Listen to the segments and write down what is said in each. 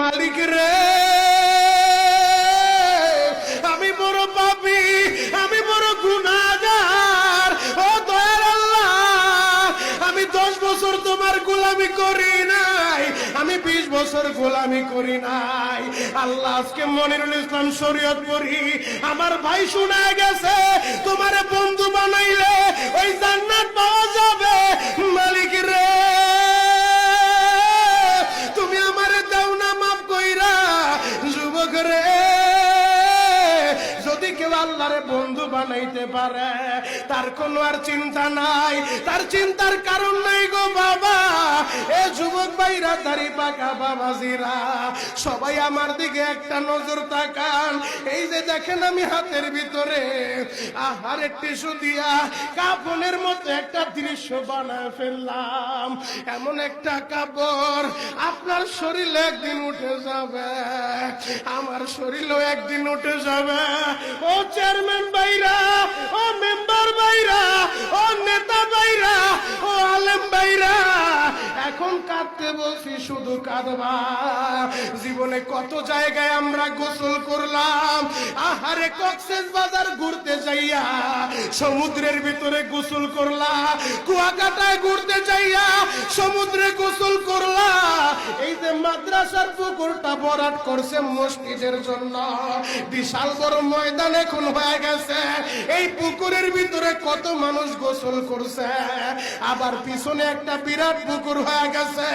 মালিক রে, আমি বড় পাপী, আমি বড় গুনাহগার। ও দয়ার আল্লাহ, আমি 10 বছর তোমার গোলামি করি নাই, আমি 20 বছর গোলামি করি নাই। আল্লাহ, আজকে মনিরুল ইসলাম শরীয়তপুরী আমার ভাই শুনে গেছে, তোমারে বন্ধু বানাইলে ওই জান্নাত পাওয়া যাবে। মালিক রে, তুমি আমারে দাও না মাফ কইরা। যুবক রে, যদি কেউ আল্লাহরে বন্ধু বানাইতে পারে, তার কোনো আর চিন্তা নাই, তার চিন্তার কারণ নাই গো বাবা। এ যুবক ভাইরা, দাড়ি পাকা বাবাজিরা, সবাই আমার দিকে একটা নজর তাকান। এই যে দেখেন, আমি হাতের ভিতরে আহারের টিস্যু দিয়া কাপড়ের মতো একটা দৃশ্য বানায় ফেললাম। এমন একটা কাপড় আপনার শরীরে একদিন উঠে যাবে, আমার শরীরেও একদিন উঠে যাবে। ও চেয়ারম্যান ভাইরা, ও মেম্বার ভাইরা, ও নেতা ভাইরা, ও আলেম ভাইরা, এখন কাঁদতে বলছি, শুধু কাঁদবা। জীবনে কত জায়গায় আমরা গোসল করলাম। আহারে, কক্সবাজার ঘুরতে যাইয়া সমুদ্রের ভিতরে গোসল করলা, কুয়াকাটায় ঘুরতে যাইয়া সমুদ্রে গোসল করলা। এই যে মাদ্রাসার পুকুরটা ভরাট করছে মসজিদের জন্য, বিশাল বড় ময়দান এখন হয়ে গেছে। এই পুকুরের ভিতরে কত মানুষ গোসল করছে, আবার পিছনে একটা বিরাট পুকুর হয়ে গেছে,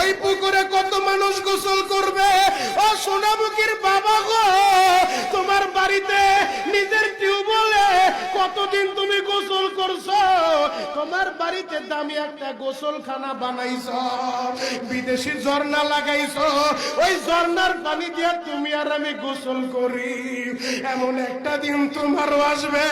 ওই পুকুরে কত মানুষ গোসল করবে। ও সোনামুখীর বাবা গো, তোমার বাড়িতে নিজের টিউবওয়েলে কতদিন তুমি গোসল করছো? তোমার বাড়িতে দামি একটা গোসলখানা বানাইছো, বিদেশি ঝর্ণা লাগাইছো, ওই ঝর্ণার পানি দিয়ে তুমি আর আমি গোসল করি। এমন একটা দিন তোমারও আসবে।